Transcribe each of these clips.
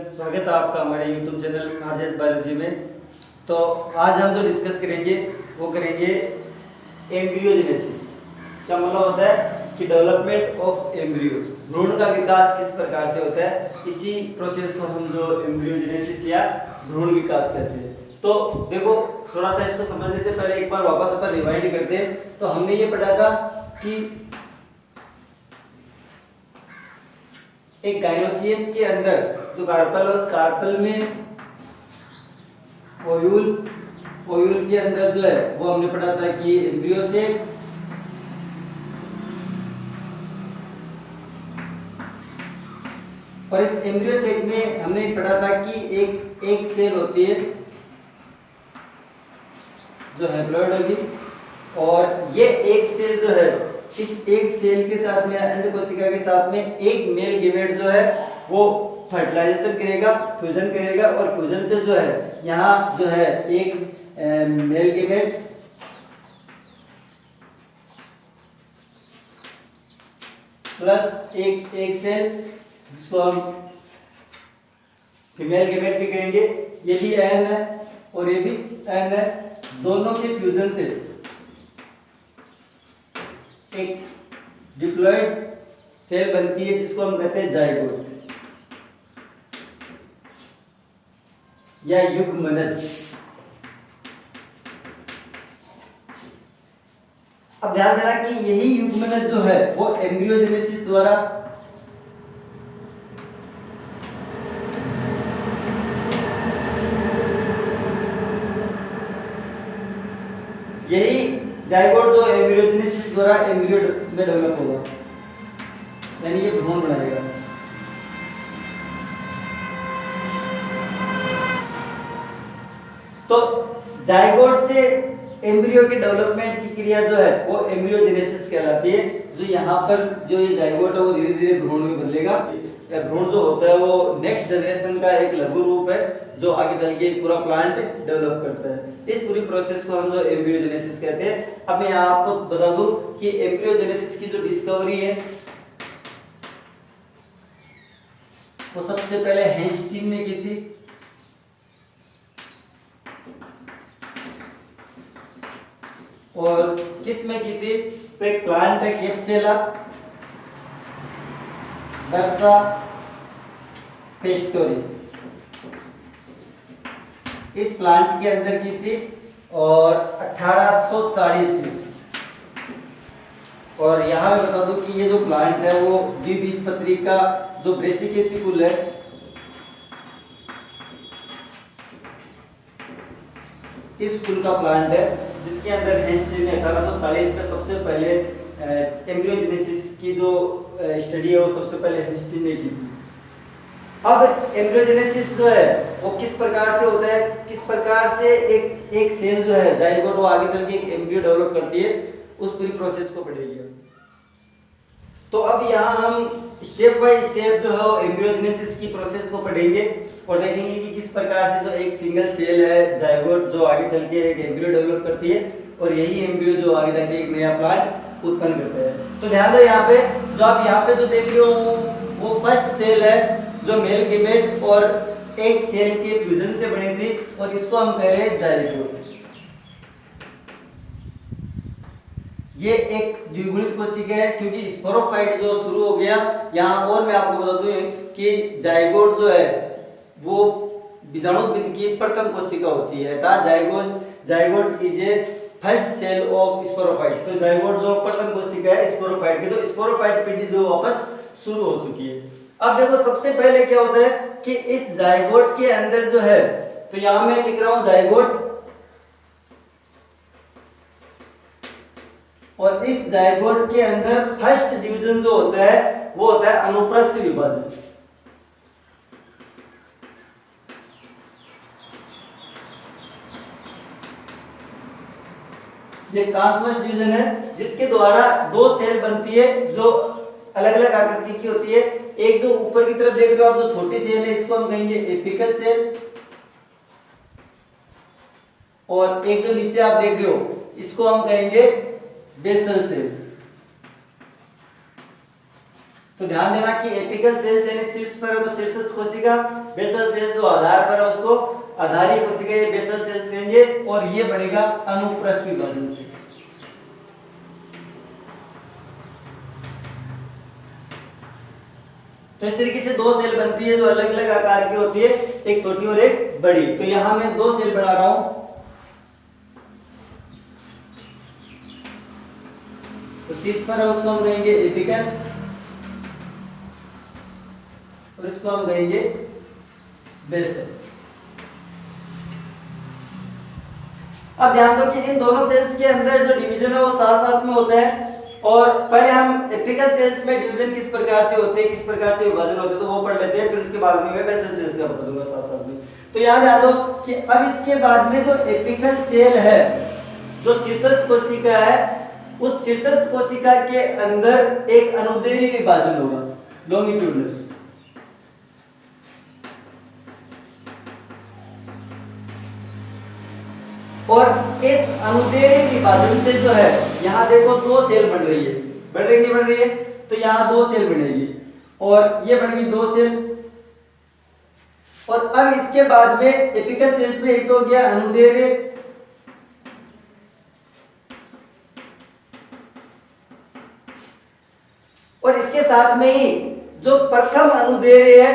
स्वागत है आपका हमारे YouTube चैनल आरजेएस बायोलॉजी में। तो आज हम जो डिस्कस करेंगे वो करेंगे एम्ब्रियोजेनेसिस। इसका मतलब होता है कि डेवलपमेंट ऑफ एम्ब्रियो, भ्रूण का विकास किस प्रकार से होता है। इसी प्रोसेस को हम जो एम्ब्रियोजेनेसिस या भ्रूण विकास कहते हैं। तो देखो, थोड़ा सा इसको समझने से पहले एक बार वापस अपन रिवाइंड करते हैं। तो हमने ये पढ़ा था कि एक गाइनोसियम के अंदर जो कार्पल है उस कार्पल में ओयूल के अंदर जो है वो हमने पढ़ा था कि एम्ब्रियो सेक, और इस एम्ब्रियो सेक में हमने पढ़ा था कि एक सेल होती है जो हैप्लॉइड होगी, और ये एक सेल जो है इस एक सेल के साथ में अंड कोशिका के साथ में एक मेल गैमेट जो है वो फर्टिलाइजेशन करेगा, फ्यूजन करेगा, और फ्यूजन से जो है यहाँ जो है एक मेल गैमेट प्लस एक सेल जिसको हम फीमेल गैमेट भी कहेंगे, ये भी एन है और ये भी एन है, दोनों के फ्यूजन से एक डिप्लॉयड सेल बनती है जिसको हम कहते हैं जाइगोट या युग्मनज। अब ध्यान देना कि यही युग्मनज जो है वो एम्ब्रियोजेनेसिस द्वारा यही जाइगोट जो एम्ब्रियोजेनेसिस द्वारा एम्ब्रियो में डेवलप होगा, यानी ये भ्रूण बनाएगा। तो जाइगोट से एम्ब्रियो के डेवलपमेंट की क्रिया जो है वो एम्ब्रियोजेनेसिस कहलाती है। जो यहाँ पर जो ये जाइगोट है वो धीरे धीरे भ्रूण में बदलेगा। या भ्रूण जो होता है वो नेक्स्ट जनरेशन का एक लघु रूप है जो आगे चल के पूरा प्लांट डेवलप करता है। इस पूरी प्रोसेस को हम जो एम्ब्रियोजेनेसिस कहते हैं। अब मैं यहाँ आपको बता दूं कि एम्ब्रियोजेनेसिस की जो डिस्कवरी है वो सबसे पहले हेंस्टीन ने की थी, और किस में की थी? तो एक प्लांट है कैप्सुला बर्सा पेस्टोरिस, इस प्लांट के अंदर की थी और 1840 में। और यहाँ मैं बता दूं कि ये जो प्लांट है वो द्विबीजपत्री का जो ब्रेसिकेसी कुल है इस कुल का प्लांट है, जिसके अंदर हेंस्टीन ने 1840 में सबसे पहले एम्ब्रियोजेनेसिस की जो स्टडी है वो सबसे पहले हेंस्टीन ने की थी। अब एम्ब्रियोजेनेसिस जो है वो किस प्रकार से होता है, किस प्रकार से एक सेल जो है जाइगोट वो आगे चल के एक एम्ब्रियो डेवलप करती है, उस पूरी प्रोसेस को पढ़ेंगे। तो अब यहाँ हम स्टेप बाय स्टेप जो है एम्ब्रियोजेनेसिस की प्रोसेस को पढ़ेंगे और देखेंगे कि किस प्रकार से जो एक सिंगल सेल है जाइगोट जो आगे चल के एक एम्ब्रियो डेवलप करती है, और यही एम्ब्रियो जो आगे जाके एक नया प्लांट उत्पन्न करता है। तो ध्यान दो, यहाँ पे जो आप यहाँ पे जो देख रहे हो वो फर्स्ट सेल है जो मेल गैमेट और एक सेल के फ्यूजन से बनी थी, और इसको हम कह रहे हैं जाइगोट। ये एक द्विगुणित कोशिका है क्योंकि स्पोरोफाइट जो शुरू हो गया यहाँ। और मैं आपको बता दूं कि जाइगोट जो है वो बीजाणुविद की प्रथम कोशिका होती है, अर्थात zygote is a first cell of sporophyte. तो जाइगोट जो प्रथम कोशिका है स्पोरोफाइट की, तो स्पोरोफाइट पीढ़ी जो वापस शुरू हो चुकी है। अब देखो, सबसे पहले क्या होता है कि इस जाइगोट के अंदर जो है, तो यहां मैं लिख रहा हूं जाइगोट, और इस जाइगोट के अंदर फर्स्ट डिवीजन जो होता है वो होता है अनुप्रस्थ विभाजन। ये ट्रांसवर्स डिवीजन है जिसके द्वारा दो सेल बनती है जो अलग अलग आकृति की होती है। एक जो ऊपर की तरफ देख रहे हो आप जो छोटी सेल है इसको हम कहेंगे एपिकल सेल, और एक जो नीचे आप देख रहे हो इसको हम कहेंगे बेसल सेल। तो ध्यान देना कि एपिकल सेल्स यानी शीर्ष पर है तो शीर्षस्थ कोशिका, बेसल सेल्स जो आधार पर है उसको आधारीय कोशिका, ये बेसल सेल्स कहेंगे, और ये बनेगा अनुप्रस्थ विभाजन से। तो इस तरीके से दो सेल बनती है जो अलग अलग आकार की होती है, एक छोटी और एक बड़ी। तो यहां मैं दो सेल बना रहा हूं, तो शीर्ष पर है उसको हम कहेंगे एपिकल और इसको हम कहेंगे बेसल। अब ध्यान दो कि इन दोनों सेल्स के अंदर जो डिवीजन है वो साथ साथ में होता है, और पहले हम एपिकल सेल्स में डिवीजन किस प्रकार से होते हैं, किस प्रकार से विभाजन होते हैं तो वो पढ़ लेते हैं, फिर उसके बाद में मैं बेसल सेल्स का बता दूंगा साथ साथ में। तो याद ध्यान दो कि अब इसके बाद में जो एपिकल सेल है, जो शीर्षस्थ कोशिका है, उस शीर्षस्थ कोशिका के अंदर एक अनुदैर्घ्य विभाजन होगा, लॉन्गिट्यूडनल। और इस अनुदैर्घ्य विभाजन से जो है यहाँ देखो दो सेल बन रही है, बन रही नहीं बन रही है, तो यहाँ दो सेल बनेगी और ये बन गई दो सेल। और अब इसके बाद में एपिकल सेल्स में एक तो हो गया अनुदैर्घ्य, और इसके साथ में ही जो प्रथम अनुदैर्घ्य है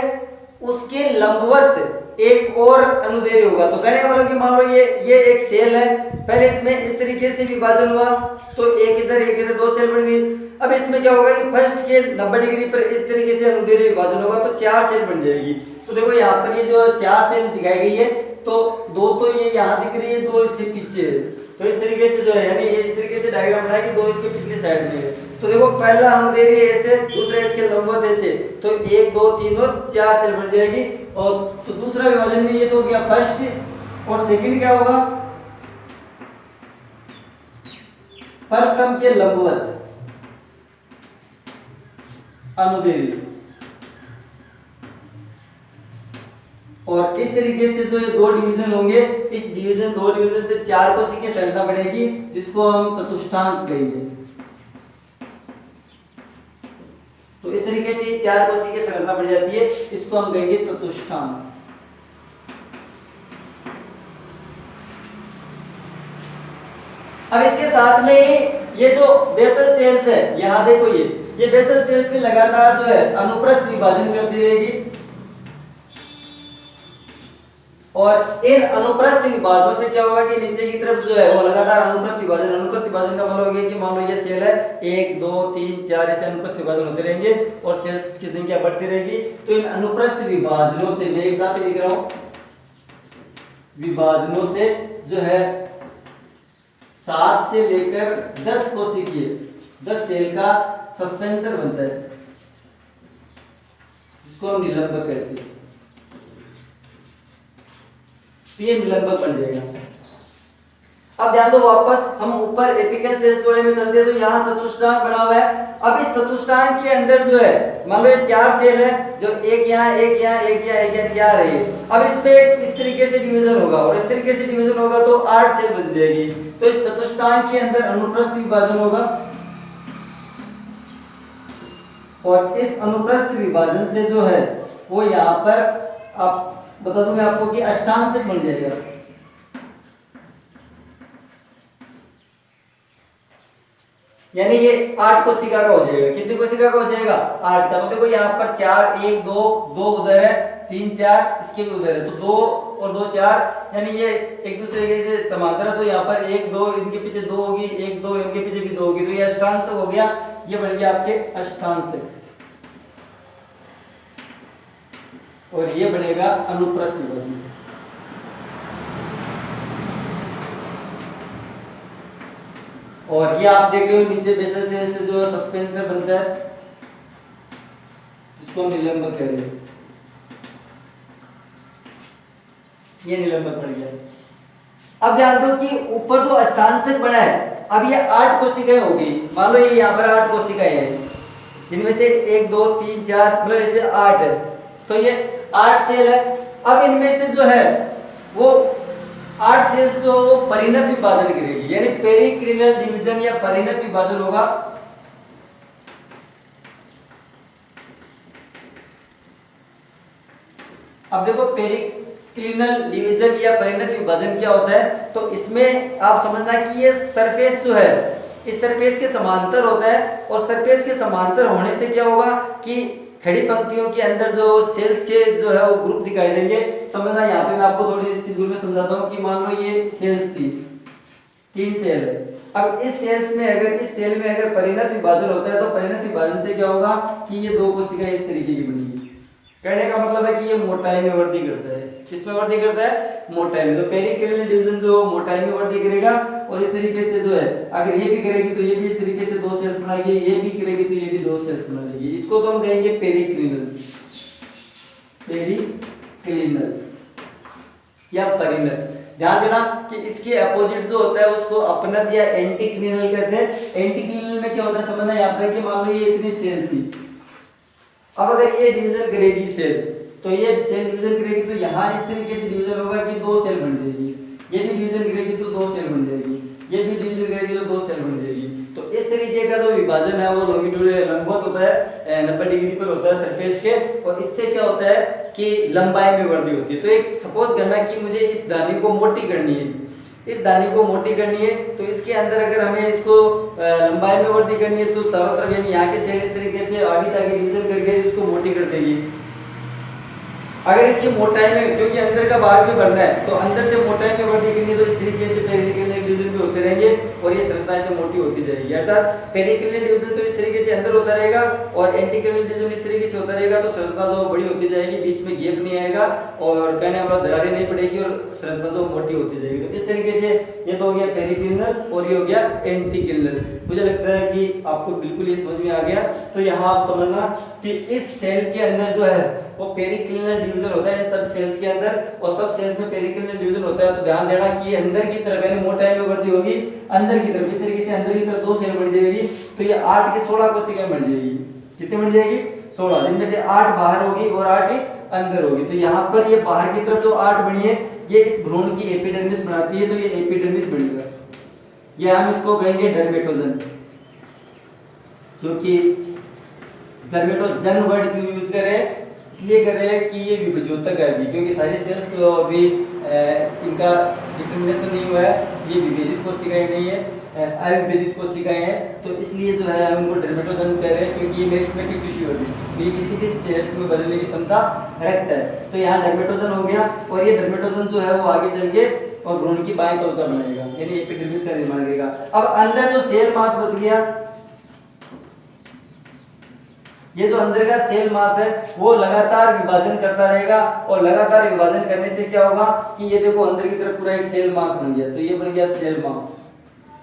उसके लंबवत एक और अनुदैर्घ्य होगा। तो कहने का मतलब कि मान लो ये एक सेल है, पहले इसमें इस तरीके से विभाजन हुआ तो एक इधर दो सेल बन गई। अब इसमें क्या होगा कि फर्स्ट के 90 डिग्री पर इस तरीके से अनुदैर्घ्य विभाजन होगा तो चार सेल बन जाएगी। तो देखो यहाँ पर ये जो चार सेल दिखाई गई है, तो दो तो ये यहाँ दिख रही है, दो इसके पीछे है। तो इस तरीके से जो है यानी ये इस तरीके से डायग्राम बनाया कि दो इसके पिछले साइड में है। तो देखो पहला अनुदैर्घ्य ऐसे, दूसरा इसके लंबवत ऐसे, तो 1 2 3 और 4 सेल बन जाएगी। और तो दूसरा विभाजन में ये तो हो गया फर्स्ट, और सेकंड क्या होगा, प्रथम के लंबवत अनुदैर्घ्य। और इस तरीके से जो ये दो डिवीजन होंगे, इस दो डिवीजन से चार कोशिकीय संरचना बनेगी जिसको हम चतुष्टांक कहेंगे। तो इस तरीके से ये चार कोशिकीय संरचना बन जाती है, इसको हम कहेंगे चतुष्टांक। अब इसके साथ में ये जो बेसल सेल्स है, यहां देखो ये बेसल सेल्स में लगातार जो है अनुप्रस्थ विभाजन करती रहेगी, और इन अनुप्रस्थ विभाजनों से क्या होगा कि नीचे की तरफ जो है वो लगातार अनुप्रस्थ विभाजन का मतलब हो गया कि मान लो ये सेल है 1 2 3 4 ऐसे अनुप्रस्थ विभाजन होते रहेंगे और सेल्स की संख्या बढ़ती रहेगी। तो इन अनुप्रस्थ विभाजनों से मैं एक साथ लिख रहा हूं, विभाजनों से जो है 7 से लेकर 10 कोशिकीय 10 सेल का सस्पेंसर बनता है जिसको हम निलंबक कहते हैं। तो ये निलंबक बन जाएगा। अब ध्यान दो, वापस हम ऊपर एपिकल सेल्स वाले में चलते हैं। तो यहाँ चतुष्टांक बना हुआ है। अब इस चतुष्टांक के अंदर जो है मान लो ये चार सेल है, जो एक यहाँ एक यहाँ एक यहाँ एक यहाँ चार है। अब इस पे इस तरीके से डिवीजन होगा और इस तरीके से डिवीजन होगा तो 8 सेल बन जाएगी। तो इस चतुष्टांक के अंदर अनुप्रस्थ विभाजन होगा और इस अनुप्रस्थ विभाजन से जो है वो यहाँ पर आप बता दूं मैं आपको कि अष्टांशिक बन जाएगा। यानी ये 8 कोशिका का हो जाएगा। कितनी कोशिका का हो जाएगा? 8 का। तो देखो यहाँ पर 4 1 2 2 उधर है, 3 4 इसके भी उधर है, तो 2 और 2 4, यानी ये एक दूसरे के से समांतर है। तो यहाँ पर 1 2 इनके पीछे 2 होगी, 1 2 इनके पीछे भी 2 होगी। तो ये अष्टांशिक हो गया, ये बन गया आपके अष्टांशिक, और ये बनेगा अनुप्रस्थ विभाजन से। और ये आप देख रहे हो नीचे बेसल सेल से जो सस्पेंसर बनता है जिसको हम निलंबक कह रहे हैं, ये निलंबक बन गया। अब ध्यान दो कि ऊपर जो अष्टांशिक बना है, अब ये 8 कोशिकाएं होगी। मान लो ये यहाँ पर 8 कोशिकाएं हैं जिनमें से 1 2 3 4 मतलब ऐसे 8 है, तो ये 8 सेल है। अब इनमें से जो है वो 8 सेल्स जो परिणत विभाजन करेगी, यानी पेरिक्लिनल डिवीजन या परिणत विभाजन होगा। अब देखो पेरिक्लिनल डिवीजन या परिणत विभाजन क्या होता है, तो इसमें आप समझना कि ये सरफेस जो है इस सरफेस के समांतर होता है, और सरफेस के समांतर होने से क्या होगा कि खड़ी पंक्तियों के अंदर जो सेल्स के जो है वो ग्रुप दिखाई देंगे। समझना, यहाँ पे मैं आपको थोड़ी सी दूर में समझाता हूँ कि मान लो ये सेल्स थी, 3 सेल है। अब इस सेल्स में इस सेल में अगर परिणत विभाजन होता है तो परिणत विभाजन से क्या होगा कि ये 2 कोशिकाएं इस तरीके की बनेगी। कहने का मतलब है कि ये मोटाई में वृद्धि करता है। किसमें वृद्धि करता है? मोटाई में। तो पेरिक्लिनल डिवीजन जो मोटाई में वृद्धि करेगा, और इस तरीके से जो है अगर ये भी करेगी तो ये भी इस तरीके से 2 सेल्स बनाएगी, ये भी करेगी तो ये भी 2 सेल्स बना लेगी। इसको तो हम कहेंगे पेरिक्लिनल या परिणत। ध्यान देना कि इसके अपोजिट जो होता है उसको अपनत या एंटीक्लिनल कहते हैं। एंटीक्लिनल में क्या होता है समझना, यहाँ पे कि मान लो ये इतनी सेल थी, अब अगर ये डिवीजन करेगी सेल, तो ये सेल डिवीजन करेगी तो यहाँ इस तरीके से डिवीजन होगा कि 2 सेल बन जाएगी, ये भी डिवीजन करेगी तो 2 सेल बन जाएगी, ये भी डिवीजन करेगी तो 2 सेल बन जाएगी। तो इस तरीके का जो विभाजन है वो लॉन्गिट्यूडल लंबवत होता है, 90 डिग्री पर होता है सरफेस के, और इससे क्या होता है कि लंबाई में वृद्धि होती है। तो एक सपोज करना कि मुझे इस दाने को मोटी करनी है, इस दाने को मोटी करनी है, तो इसके अंदर अगर हमें इसको लंबाई में वृद्धि करनी है तो चारों तरफ यानी यहाँ के सेल इस तरीके से आगे से आगे डिवीजन करके इसको मोटी कर देगी। अगर इसकी मोटाई में, क्योंकि अंदर का भाग भी बढ़ना है, तो अंदर से मोटाई में वृद्धि करनी है तो इस तरीके से पेरिक्लिनल डिवीजन भी होते रहेंगे और ये संरचना से मोटी होती जाएगी। अर्थात पेरिक्लिनल डिवीजन तो इस तरीके से अंदर होता रहेगा और एंटीक्लिनल डिवीजन इस तरीके से होता रहेगा, तो संरचना जो बड़ी होती जाएगी, बीच में गैप नहीं आएगा और कहने वाला दरारें नहीं पड़ेगी और संरचना जो मोटी होती जाएगी। तो इस तरीके से ये तो हो गया पेरिक्लिनल और ये हो गया एंटीक्लिनल। मुझे लगता है कि आपको बिल्कुल ये समझ में आ गया। तो यहाँ आप समझना कि इस सेल के अंदर जो है वो पेरिक्लिनल डिवीजन होता है इन सब सेल्स के अंदर, और सब सेल्स में पेरिक्लिनल डिवीजन होता है। तो ध्यान देना कि अंदर की तरफ यानी मोटाई में वृद्धि होगी, अंदर की तरफ इस तरीके से अंदर की तरफ 2 सेल बढ़ जाएगी, तो ये 8 के 16 कोशिकाएं बढ़ जाएगी। कितनी बढ़ जाएगी? 16, जिनमें से 8 बाहर होगी और 8 अंदर होगी। तो यहाँ पर ये बाहर की तरफ जो 8 बनी है ये इस भ्रूण की एपिडर्मिस बनाती है, तो ये एपिडर्मिस बनेगा। ये हम इसको कहेंगे डर्मेटोजन, क्योंकि डर्मेटोजन वर्ड क्यों यूज कर रहे हैं? इसलिए कर रहे हैं कि ये विभेदोत्तक है अभी, क्योंकि सारे सेल्स अभी इनका डिटर्मिनेशन नहीं हुआ है, ये विभेदित कोशिकाएं नहीं है, अविभेदित कोशिकाएं हैं, तो इसलिए जो है हम उनको डर्मेटोजन कह रहे हैं, क्योंकि ये मेरिस्टेमेटिक टिश्यू है, तो ये किसी भी सेल्स में बदलने की क्षमता रखता है। तो यहाँ डर्मेटोजन हो गया, और ये डर्मेटोजन जो है वो आगे चल के और भ्रूण की बाएं त्वचा बनाएगा, यानी एपिडर्मिस का निर्माण करेगा। अब अंदर जो सेल मास बच गया, ये जो अंदर का सेल मास है वो लगातार विभाजन करता रहेगा, और लगातार विभाजन करने से क्या होगा कि ये देखो अंदर की तरफ पूरा एक सेल मास बन गया। तो ये बन गया सेल मास,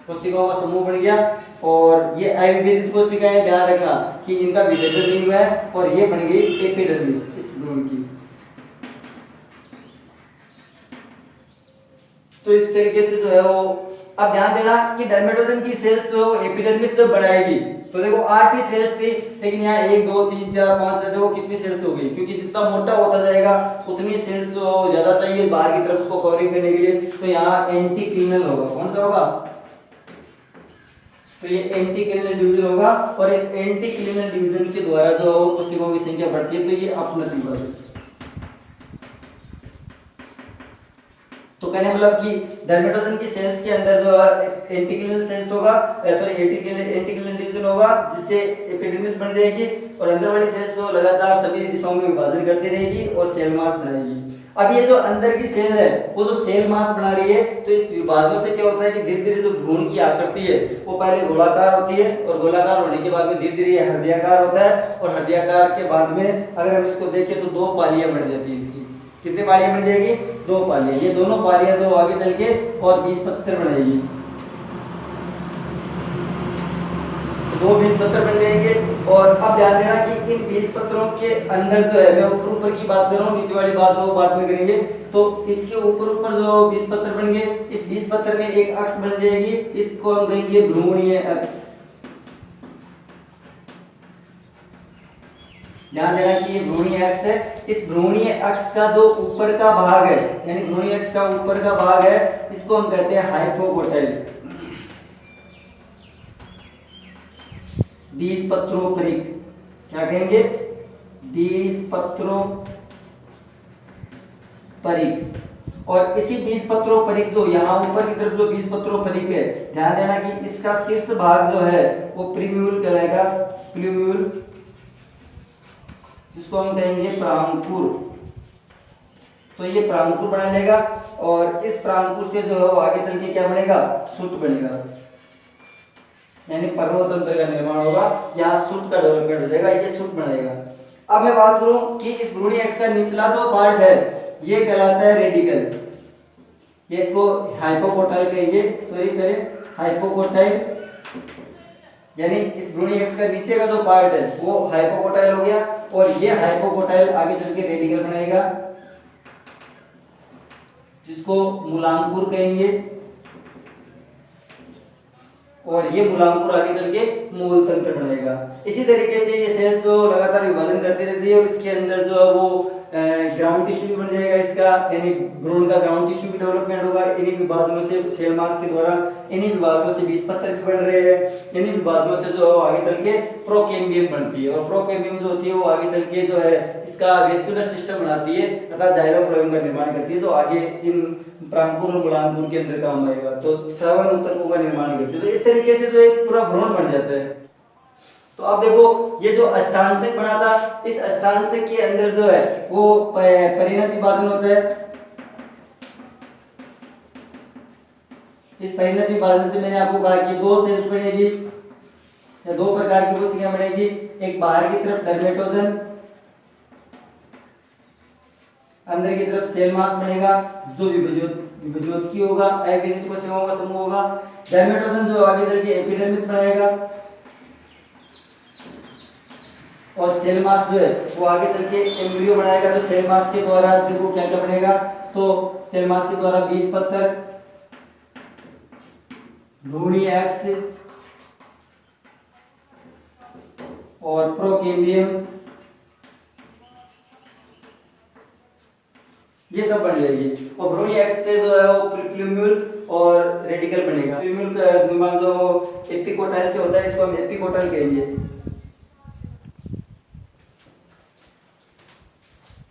कोशिकाओं का समूह बन गया, और ये अविभेदित कोशिकाएं, ध्यान रखना कि इनका विभेदन नहीं हुआ है, और ये बन गई एपिडर्मिस इस भ्रूण की। तो इस तरीके से जो है वो, अब ध्यान देना कि डर्मेटोजन की सेल्स जो एपिडर्मिस से बढ़ाएगी, तो देखो 8 ही सेल्स थी, लेकिन यहाँ 1 2 3 4 5 देखो कितनी सेल्स हो गई, क्योंकि जितना मोटा होता जाएगा उतनी सेल्स ज्यादा चाहिए बाहर की तरफ उसको कवरिंग करने के लिए। तो यहाँ एंटीक्लिनल होगा, कौन सा होगा? तो ये एंटीक्लिनल डिवीजन होगा, और इस एंटीक्लिनल डिवीजन के द्वारा जो कोशिकाओं की संख्या बढ़ती है, तो ये अपनत विभाजन। तो कहने मतलब कि डर्मेटोजन की सेल्स के अंदर जो एंटीक्लिनल सेल्स होगा, सॉरी एंटीक्लिनल डिवीजन होगा, जिससे एपिडर्मिस बन जाएगी, और अंदर वाली सेल्स जो लगातार सभी दिशाओं में विभाजन करती रहेगी और सेल मास बनाएगी। अब ये जो अंदर की सेल है वो जो सेल मास बना रही है, तो इस विभाजन से क्या होता है कि धीरे धीरे जो भ्रूण की आकृति है वो पहले गोलाकार होती है, और गोलाकार होने के बाद में धीरे धीरे ये हृदयाकार होता है, और हृदयाकार के बाद में अगर हम इसको देखें तो 2 पालियां बन जाती है इसकी। कितनी पालियां बन जाएगी? 2 पालियां। ये दोनों पालियां जो आगे चल के और बीजपत्र बनाएगी, 2 बीजपत्र बन जाएंगे। और अब ध्यान देना कि इन बीजपत्रों के अंदर जो है, मैं ऊपर की बात कर रहा हूँ, नीचे वाली बात वो बाद में करेंगे। तो इसके ऊपर जो बीजपत्र बन गए, इस बीजपत्र में एक अक्ष बन जाएगी, इसको हम कहेंगे भ्रूणीय अक्ष। ध्यान देना कि ये भ्रूणीय अक्ष है। इस भ्रूणीय अक्ष का जो ऊपर का भाग है, यानी भ्रूणीय अक्ष का ऊपर का भाग है, इसको हम कहते हैं हाइपोकोटाइल, बीजपत्रोपरिक। क्या कहेंगे? बीजपत्रोपरिक। परिक। और इसी बीज पत्रों परिक जो यहाँ ऊपर की तरफ जो बीज पत्रों परिक है, ध्यान देना कि इसका शीर्ष भाग जो है वो प्रीम्यूल कहलाएगा, प्रीम्यूल, जिसको हम कहेंगे प्रांकुर। तो ये प्रांकुर बना लेगा और इस प्रांकुर से जो है वो आगे चल के क्या बनेगा, सूट बनेगा, यानी पर्णतंत्र का निर्माण होगा, यहाँ सूट का डेवलपमेंट हो जाएगा, ये सूट बनाएगा। अब मैं बात करूं कि इस भ्रूणी अक्ष का निचला जो पार्ट है ये कहलाता है रेडिकल, ये इसको हाइपोकोटाइल कहेंगे, सॉरी पहले हाइपोकोटाइल, यानी इस भ्रूणी अक्ष का नीचे का जो पार्ट है वो हाइपोकोटाइल हो गया और ये हाइपोकोटाइल आगे चल के रेडिकल बनाएगा, जिसको मूलांकुर कहेंगे, और ये मूलांकुर आगे चल के मूल तंत्र बनाएगा। इसी तरीके से ये सेल्स जो लगातार विभाजन करती रहती है और इसके अंदर जो है वो ग्राउंड टिश्यू भी बन जाएगा इसका, यानी भ्रूण का ग्राउंड टिश्यू भी डेवलपमेंट होगा। इन्हीं विभाजनों से सेल मास के द्वारा इन्हीं विभाजनों से बीज पत्र भी बन रहे हैं, इन्हीं विभाजनों से जो है आगे चल के प्रोकैम्बियम बनती है, और प्रोकैम्बियम जो होती है वो आगे चल के जो है इसका वेस्कुलर सिस्टम बनाती है अर्थात जाइलम फ्लोएम का निर्माण करती है, जो आगे इन प्रांकुर और मूलांकुर के अंदर काम आएगा, तो श्रवण ऊतकों का निर्माण करती है। तो इस तरीके से जो एक पूरा भ्रूण बन जाता है। तो आप देखो ये जो अष्टांशक बना था, इस अष्टांशक के अंदर जो है वो परिणत विभाजन होता है। इस परिणत विभाजन से मैंने आपको कहा कि दो सेल्स बनेगी या दो प्रकार की कोशिकाएं बनेगी, एक बाहर की तरफ डर्मेटोजन, अंदर की तरफ सेल मास बनेगा जो विभज्योतकी होगा, अविभजित कोशिकाओं का समूह होगा। डर्मेटोजन जो आगे चल के एपिडर्मिस बनाएगा और सेल मास जो है वो आगे चल के एम्ब्रियो बनाएगा। तो सेल मास के द्वारा देखो क्या क्या बनेगा, तो सेल मास के द्वारा बीज पत्र, भ्रूणी अक्ष और प्रोकैम्बियम, ये सब बन जाएगी। और भ्रूणी अक्ष से जो है वो प्लूम्यूल और रेडिकल बनेगा। प्लूम्यूल का निर्माण जो एपिकोटाइल से होता है, इसको हम एपिकोटाइल कहेंगे।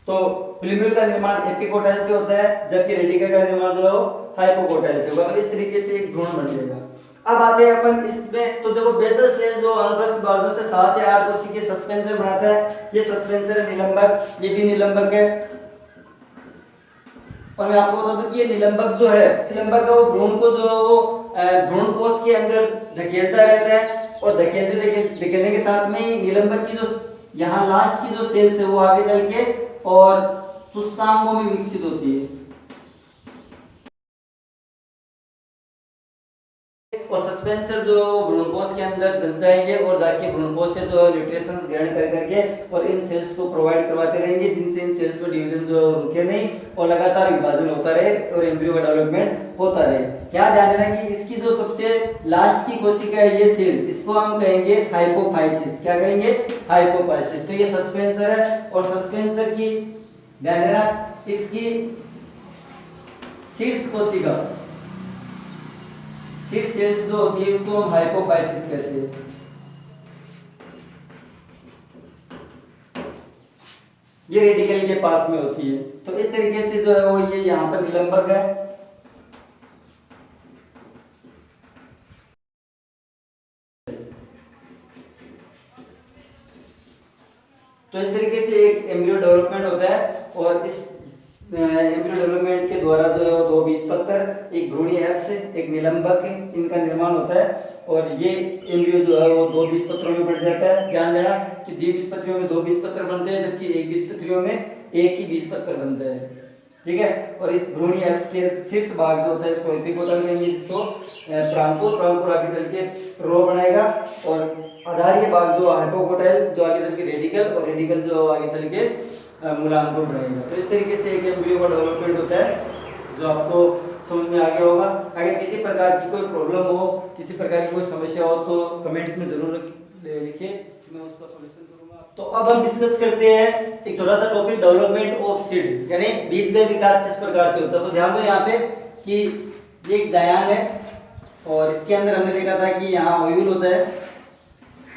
तो प्लूम्यूल का निर्माण एपिकोटाइल से होता है, जबकि रेडिकल का निर्माण जो है हाइपोकोटाइल से होगा। तो इस तरीके से एक भ्रूण बन जाएगा। अब आते हैं अपन इसमें, तो देखो बेसल से जो अनुप्रस्थ विभाजनों से 7 से 8 कोशिकीय सस्पेंसर बनाता है। ये सस्पेंसर है निलंबक, ये भी निलंबक है। और मैं आपको बता दूं कि ये निलंबक जो है, निलंबक वो भ्रूण को जो वो भ्रूण कोश के अंदर धकेलता रहता है, और धकेलने के साथ में ही निलंबक की जो यहाँ लास्ट की जो सेल्स है वो आगे चल के और शुष्कांगों में विकसित होती है, और सस्पेंसर जो भ्रूणकोश के अंदर धंस जाएंगे और जाके भ्रूणकोश से जो न्यूट्रिशंस ग्रहण कर करके और इन सेल्स को प्रोवाइड करवाते रहेंगे, जिनसे इन सेल्स में डिवीजन जो रुके नहीं और लगातार विभाजन होता रहे और एम्ब्रियो का डेवलपमेंट होता रहे। यहाँ ध्यान देना कि इसकी जो सबसे लास्ट की कोशिका है ये सेल, इसको हम कहेंगे हाइपोफाइसिस। क्या कहेंगे? हाइपोफाइसिस। तो ये सस्पेंसर है और सस्पेंसर की ध्यान देना इसकी शीर्ष कोशिका, शीर्ष सेल्स जो होती है उसको हम हाइपोफाइसिस कहते हैं। ये रेडिकल के पास में होती है। तो इस तरीके से जो है वो ये यहाँ पर निलंबक है, तो इस तरीके से एक एम्ब्रियो डेवलपमेंट होता है। और इस एम्ब्रियो डेवलपमेंट के द्वारा जो है वो दो बीजपत्र, एक भ्रूणी अक्ष, एक निलंबक, इनका निर्माण होता है। और ये एम्ब्रियो जो है वो दो बीजपत्रों में बढ़ जाता है। ध्यान देना कि द्विबीजपत्रियों में दो बीजपत्र बनते हैं, जबकि एक बीजपत्रियों में एक ही बीजपत्र बनता है। ठीक है। और इस भ्रूणी अक्ष के शीर्ष भाग जो होता है इसको एपिकोटल कहेंगे, जिसको प्रांकुर आगे चल के रो बनाएगा। और आधारीय भाग जो हाइपोकोटाइल जो आगे चल के रेडिकल, और रेडिकल जो आगे चल के मूलांकुर बनाएगा। तो इस तरीके से एक एम्ब्रियो का डेवलपमेंट होता है, जो आपको समझ में आ गया होगा। अगर किसी प्रकार की कोई प्रॉब्लम हो, किसी प्रकार की कोई समस्या हो तो कमेंट्स में जरूर लिखिए, मैं उसका सॉल्यूशन करूंगा। तो अब हम डिस्कस करते हैं एक थोड़ा सा टॉपिक, डेवलपमेंट ऑफ सीड, यानी बीज का विकास किस प्रकार से होता है। तो ध्यान दो यहाँ पे कि ये एक जायांग है और इसके अंदर हमने देखा था कि यहाँ ओव्यूल होता है।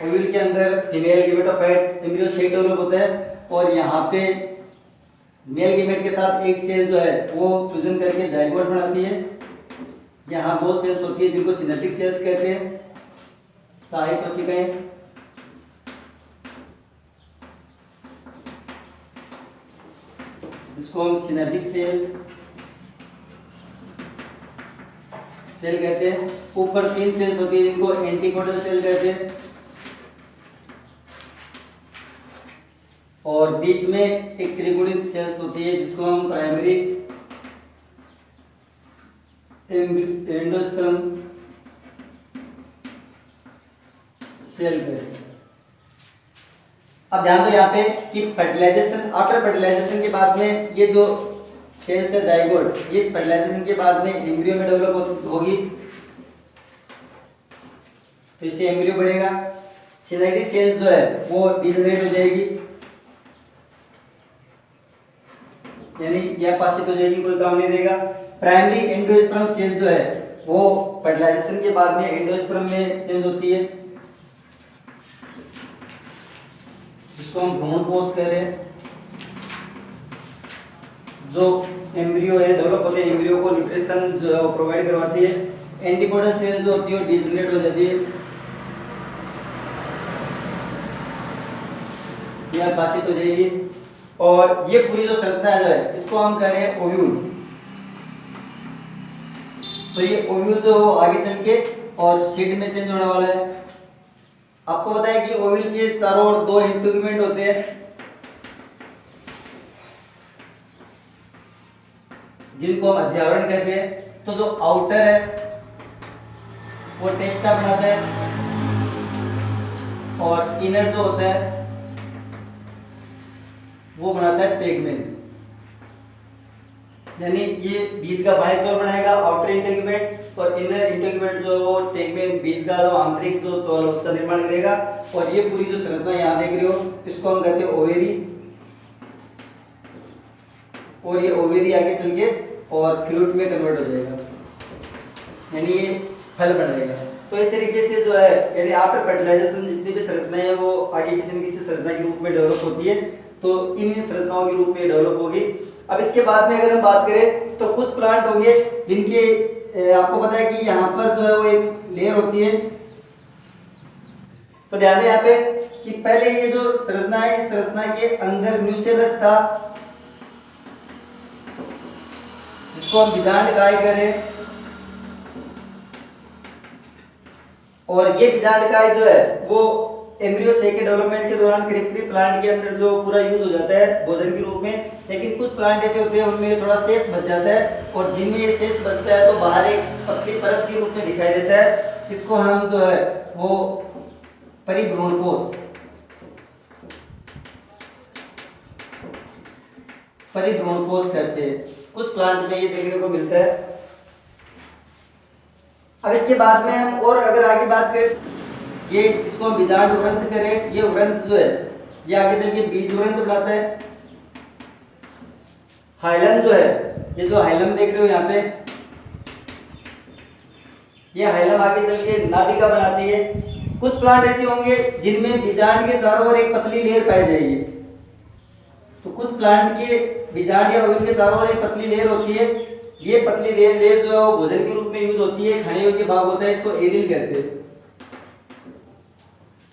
ओव्यूल के अंदर female gametophyte embryo set develop होता है और यहाँ पे मेल गीमेट के साथ एक सेल जो है वो फ्यूजन करके जाइगोट बनाती है। यहाँ दो सेल्स होती है जिनको सिनर्जिक सेल्स कहते हैं, सहायक कोशिकाएं। इसको हम सिनर्जिक सेल कहते हैं। ऊपर 3 सेल्स होती है जिनको एंटीकोडल सेल कहते हैं, और बीच में एक त्रिगुणित सेल्स होती है जिसको हम प्राइमरी एंडोस्पर्म सेल कहते हैं। अब ध्यान दो यहाँ पे कि फर्टिलाइजेशन, आफ्टर फर्टिलाइजेशन के बाद में ये जो सेल्स है जाइगोट, ये फर्टिलाइजेशन के बाद में एम्ब्रियो में डेवलप होगी, तो इससे एम्ब्रियो बनेगा। सिनर्जिक सेल्स जो है वो डिजनरेट हो जाएगी, यानी यह पासित हो जाएगी, कोई काम नहीं देगा। प्राइमरी एंडोस्पर्म सेल जो है वो फर्टिलाइजेशन के बाद में एंडोस्पर्म में चेंज होती है, जिसको हम भ्रूण कोश कह रहे हैं। जो एम्ब्रियो है डेवलप होते हैं, एम्ब्रियो को न्यूट्रिशन जो है वो प्रोवाइड करवाती है। एंटीकोडल सेल जो होती है वो डिजनरेट हो जाती है, यह पासित हो जाएगी। और ये पूरी जो संरचना जो है इसको हम कह रहे हैं ओव्यूल। तो ये ओव्यूल जो आगे चल के और सीड में चेंज होने वाला है। आपको पता है कि ओव्यूल के चारों ओर 2 इंटीग्यूमेंट होते हैं, जिनको हम अध्यावरण कहते हैं। तो जो आउटर है वो टेस्टा बनाता है, और इनर जो होता है वो बनाता है टेगमेन। यानी ये बीज का बाह्य चौल बनाएगा आउटर इंटीग्यूमेंट, और इनर इंटीग्यूमेंट जो वो टेगमेन बीज का जो आंतरिक जो चौल है उसका निर्माण करेगा। और ये पूरी जो संरचना यहाँ देख रहे हो इसको हम कहते हैं ओवेरी। और ये ओवेरी आगे चल के और फ्लूइड में कन्वर्ट हो जाएगा, यानी ये फल बनाएगा। तो इस तरीके से जो है यानी आफ्टर फर्टिलाइजेशन जितनी भी संरचनाएं हैं वो आगे किसी न किसी संरचना के रूप में डेवलप होती है। तो इन संरचनाओं के रूप में डेवलप होगी। अब इसके बाद में अगर हम बात करें तो कुछ प्लांट होंगे जिनके आपको पता है कि यहाँ पर जो है वो एक लेयर होती है। तो ध्यान दें यहाँ पे कि पहले ये जो संरचना है इस संरचना के अंदर न्यूसेलस था, जिसको हम बीजांड काय करें। और ये बीजांड काय जो है वो एम्ब्रियो सेल के डेवलपमेंट के दौरान क्रीपी प्लांट के अंदर जो पूरा यूज हो जाता है भोजन के रूप में। लेकिन कुछ प्लांट ऐसे होते हैं उनमें थोड़ा शेष बच जाता है, और जिनमें ये शेष बचता है तो बाहर एक पतली परत के रूप में दिखाई देता है। इसको हम जो है वो परिभ्रूणकोश कहते हैं। कुछ प्लांट में ये देखने को मिलता है। अब इसके बाद में हम और अगर आगे बात करें, ये इसको हम बीजांड उरंत करें। ये उरंत जो है ये आगे चल के बीज उरंत बनाता है। हाइलम जो है, ये जो हाइलम देख रहे हो यहाँ पे, ये हाइलम आगे चल के नाभिका बनाती है। कुछ प्लांट ऐसे होंगे जिनमें बीजांड के चारों ओर एक पतली लेयर पाई जाएगी। तो कुछ प्लांट के बीजांड या ओव्यूल के चारों ओर एक पतली लेयर होती है। ये पतली लेयर जो है वो भोजन के रूप में यूज होती है, खाने योग्य भाग होता है, इसको एरिल कहते हैं।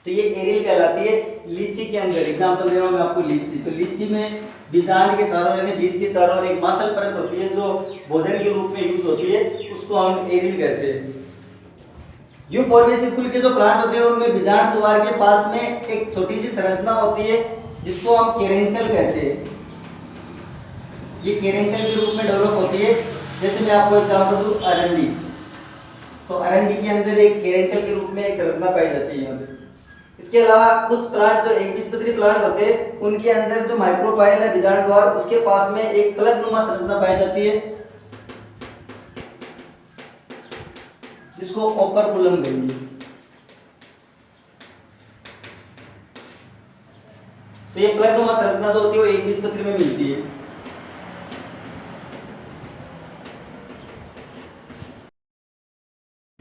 तो ये एरिल कहलाती है। लीची के अंदर एग्जांपल दे रहा हूं मैं आपको, लीची। तो लीची में बीजांड के चारों यानी बीज के चारों ओर एक मांसल परत होती है जो भोजन के रूप में यूज होती है, उसको हम एरिल कहते हैं। यूफोर्बिएसी कुल के जो प्लांट होते हैं उनमें बीजांड द्वार के पास में एक छोटी सी संरचना होती है जिसको हम कैरेंकल कहते हैं। ये कैरेंकल के रूप में डेवलप होती है। जैसे मैं आपको एग्जांपल दूं अरंडी, तो अरंडी के अंदर एक कैरेंकल के रूप में एक संरचना पाई जाती है यहाँ पे। इसके अलावा कुछ प्लांट जो एकबीजपत्री प्लांट होते हैं उनके अंदर जो माइक्रोपाइल है बीजांड द्वार, उसके पास में एक पलकनुमा संरचना पाई जाती है जिसको ओपर्कुलम कहेंगे। तो ये पलकनुमा संरचना जो होती है वो एकबीजपत्री में मिलती है।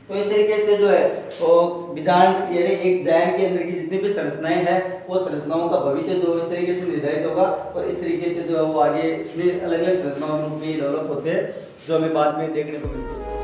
तो इस तरीके से जो है और बीजांड यानी एक जायंट के अंदर की जितनी भी संरचनाएं हैं वो संरचनाओं का भविष्य जो इस तरीके से निर्धारित होगा और इस तरीके से जो है वो आगे इतने अलग अलग संरचनाओं के रूप में डेवलप होते हैं जो हमें बाद में देखने को मिलते हैं।